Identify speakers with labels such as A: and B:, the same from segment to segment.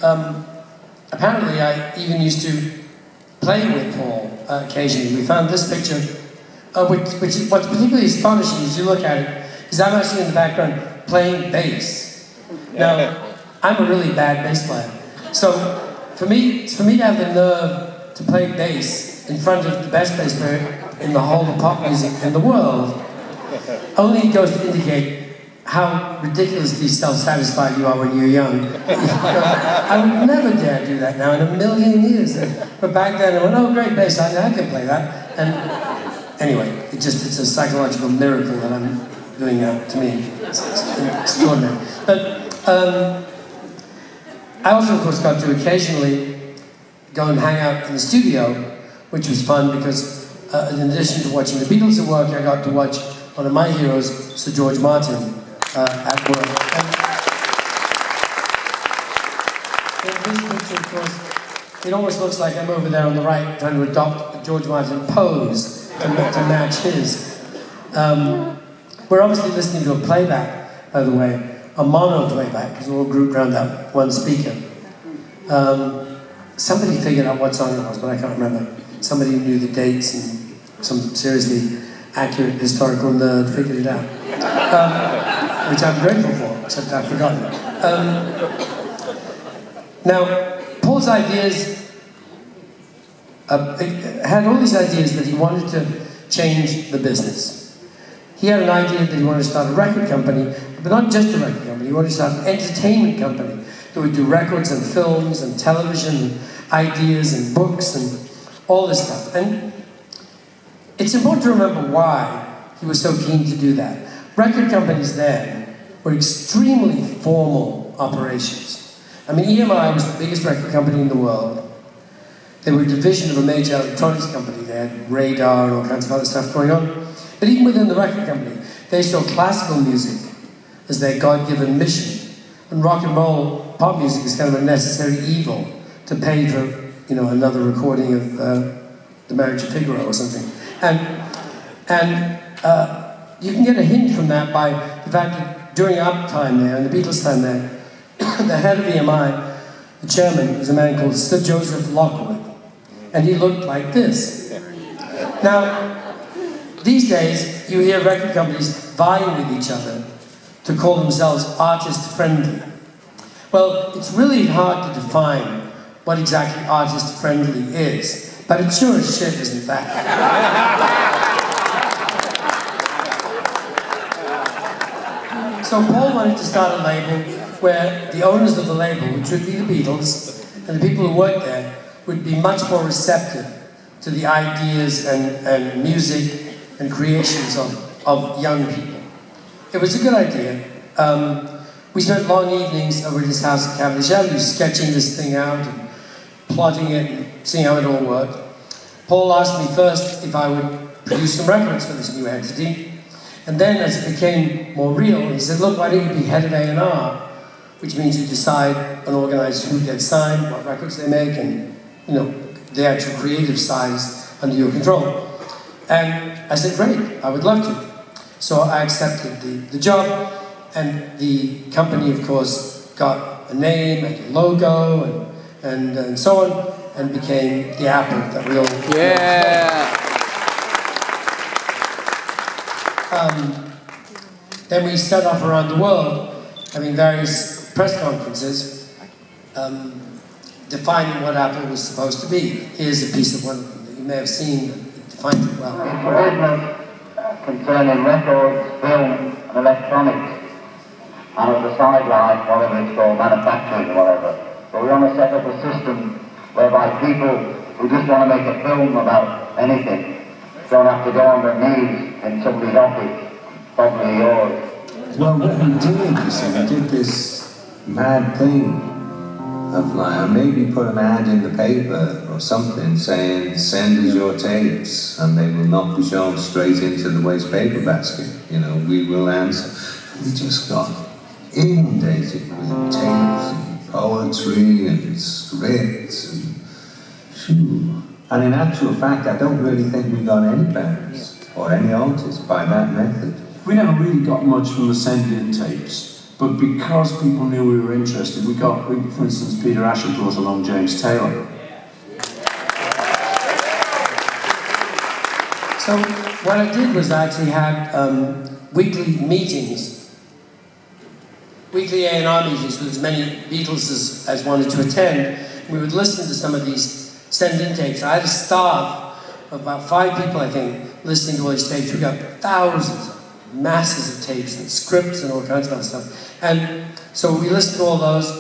A: apparently I even used to play with Paul occasionally. We found this picture, which is, what's particularly astonishing as you look at it, is I'm actually in the background playing bass. Now, I'm a really bad bass player. So for me to have the nerve to play bass in front of the best bass player in the whole of pop music in the world only goes to indicate how ridiculously self-satisfied you are when you're young. I would never dare do that now in a million years. But back then I went, oh great bass, I can play that. And anyway, it's a psychological miracle that I'm doing that to me. It's extraordinary. But I also of course got to occasionally go and hang out in the studio, which was fun because in addition to watching the Beatles at work, I got to watch one of my heroes, Sir George Martin, at work. And in this picture, of course, it almost looks like I'm over there on the right trying to adopt a George Martin pose to match his. We're obviously listening to a playback, by the way, a mono playback, because we're all grouped around that one speaker. Somebody figured out what song it was, but I can't remember. Somebody knew the dates, and some seriously accurate historical nerd figured it out. Which I'm grateful for, except I've forgotten it. Now, Paul's ideas, had all these ideas that he wanted to change the business. He had an idea that he wanted to start a record company, but not just a record company, he wanted to start an entertainment company that would do records and films and television and ideas and books and all this stuff. And it's important to remember why he was so keen to do that. Record companies then were extremely formal operations. I mean, EMI was the biggest record company in the world. They were a division of a major electronics company. They had radar and all kinds of other stuff going on. But even within the record company, they saw classical music as their God-given mission. And rock and roll, pop music, is kind of a necessary evil to pay for, you know, another recording of The Marriage of Figaro or something. And you can get a hint from that by the fact that during our time there, and the Beatles' time there, the head of EMI, the chairman, was a man called Sir Joseph Lockwood. And he looked like this. Now, these days, you hear record companies vying with each other to call themselves artist-friendly. Well, it's really hard to define what exactly artist-friendly is, but it sure as shit isn't that. So Paul wanted to start a label where the owners of the label, which would be the Beatles, and the people who worked there, would be much more receptive to the ideas and music and creations of young people. It was a good idea. We spent long evenings over at his house at Cavendish Avenue sketching this thing out and plotting it and seeing how it all worked. Paul asked me first if I would produce some records for this new entity. And then, as it became more real, he said, look, why don't you be head of A&R, which means you decide and organize who gets signed, what records they make, and, you know, the actual creative side is under your control. And I said, great, I would love to. So I accepted the job, and the company, of course, got a name and a logo and so on, and became the Apple that we all know.
B: Yeah!
A: Then we set off around the world, having various press conferences, defining what Apple was supposed to be. Here's a piece of one of them that you may have seen that defines it well.
C: Improvement concerning records, film, and electronics, and at the sideline, whatever it's called, manufacturing or whatever. But we want to set up a system whereby people who just want to make a film about anything don't have to go on their knees in somebody's office, probably yours.
D: Well, what we did, you see, we did this mad thing of like, maybe put an ad in the paper or something saying, send us your tapes and they will not be shown straight into the waste paper basket. You know, we will answer. We just got inundated with tapes and poetry and scripts and phew. And in actual fact, I don't really think we got any bands or any artists by that method.
E: We never really got much from the send-in tapes,
B: But because people knew we were interested, for instance, Peter Asher brought along James Taylor.
A: So what I did was I actually had weekly meetings, weekly A&R meetings with as many Beatles as wanted to attend. We would listen to some of these send-in tapes. I had a staff of about 5 people, I think, listening to all these tapes. We got thousands, masses of tapes and scripts and all kinds of other stuff. And so we listened to all those,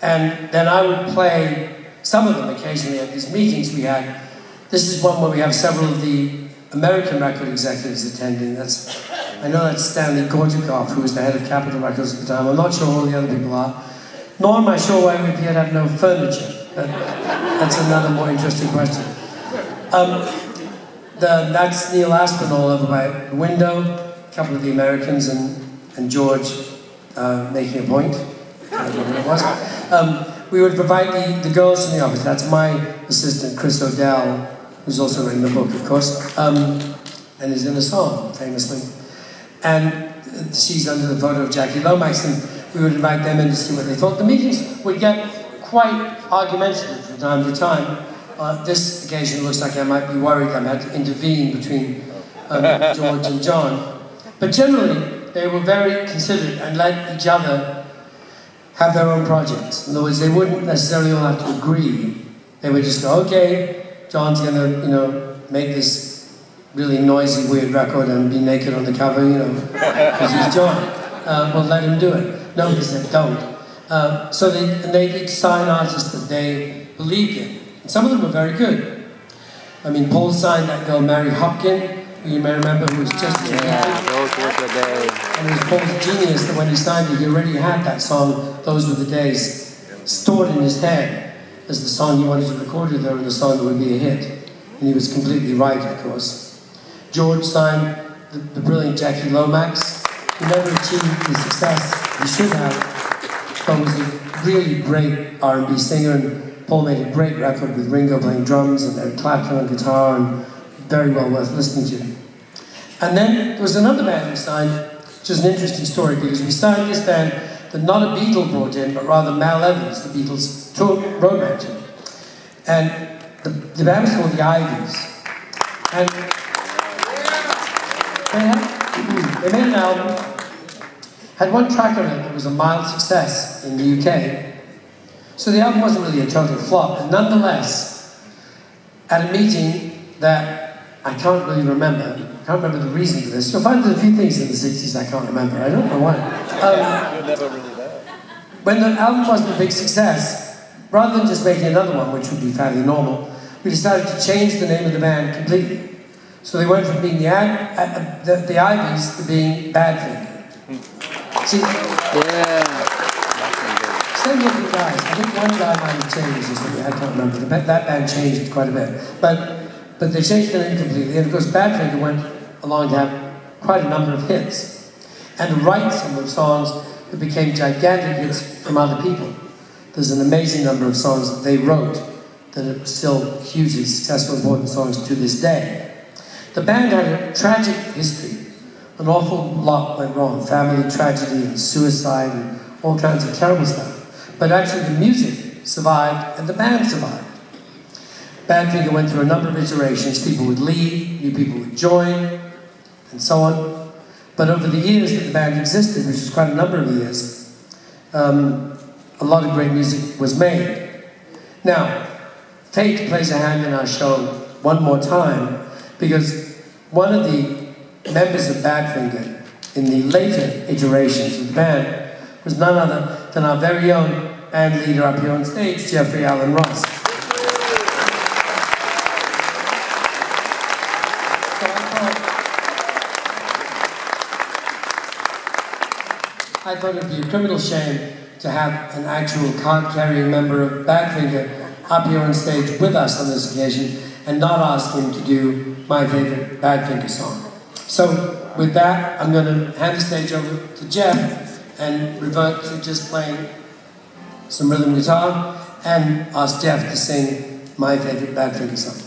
A: and then I would play some of them occasionally at these meetings we had. This is one where we have several of the American record executives attending. I know that's Stanley Gortikov, who was the head of Capitol Records at the time. I'm not sure who all the other people are. Nor am I sure why we appear to have no furniture. But that's another more interesting question. That's Neil Aspinall over by the window, a couple of the Americans, and George making a point. I don't know what it was. We would provide the girls in the office. That's my assistant, Chris O'Dell, who's also in the book, of course, and is in a song, famously. And she's under the photo of Jackie Lomax, and we would invite them in to see what they thought. The meetings would get quite argumentative from time to time. This occasion looks like I might be worried I had to intervene between George and John. But generally, they were very considerate and let each other have their own projects. In other words, they wouldn't necessarily all have to agree. They would just go, okay, John's gonna, make this really noisy, weird record and be naked on the cover, because he's John. Well, let him do it. No, he said, don't. So they'd sign artists that they believed in. And some of them were very good. I mean, Paul signed that girl, Mary Hopkin, who you may remember, who was just those were the days. And it was Paul's genius that when he signed it, he already had that song, Those Were the Days, stored in his head as the song he wanted to record with her and the song that would be a hit. And he was completely right, of course. George signed the brilliant Jackie Lomax. He never achieved the success he should have, but was a really great R&B singer, and Paul made a great record with Ringo playing drums and Eric Clapton on guitar, and very well worth listening to. And then there was another band we signed, which is an interesting story, because we signed this band that not a Beatle brought in, but rather Mal Evans, the Beatles' tour road manager. And the band was called the Ivies. And they made an album, had one track on it that was a mild success in the UK. So the album wasn't really a total flop, and nonetheless, at a meeting that I can't really remember, I can't remember the reason for this. You'll find there's a few things in the 60s I can't remember, I don't know why.
E: You're never really there.
A: When the album wasn't a big success, rather than just making another one, which would be fairly normal, we decided to change the name of the band completely. So they went from being the Ivies to being Badfinger. See?
E: Yeah.
A: Same different guys. I think one guy might have changed or something. I can't remember. That band changed quite a bit. But they changed the name completely. And of course, Badfinger went along to have quite a number of hits. And to write some of songs that became gigantic hits from other people. There's an amazing number of songs that they wrote that are still hugely successful, important songs to this day. The band had a tragic history. An awful lot went wrong. Family tragedy and suicide and all kinds of terrible stuff. But actually the music survived and the band survived. Badfinger went through a number of iterations. People would leave, new people would join, and so on. But over the years that the band existed, which was quite a number of years, a lot of great music was made. Now, fate plays a hand in our show one more time, because one of the members of Badfinger in the later iterations of the band was none other than our very own band leader up here on stage, Jeffrey Allen Ross. I thought it would be a criminal shame to have an actual card-carrying member of Badfinger up here on stage with us on this occasion and not ask him to do my favorite Badfinger song. So with that, I'm going to hand the stage over to Jeff and revert to just playing some rhythm guitar and ask Jeff to sing my favorite Badfinger song.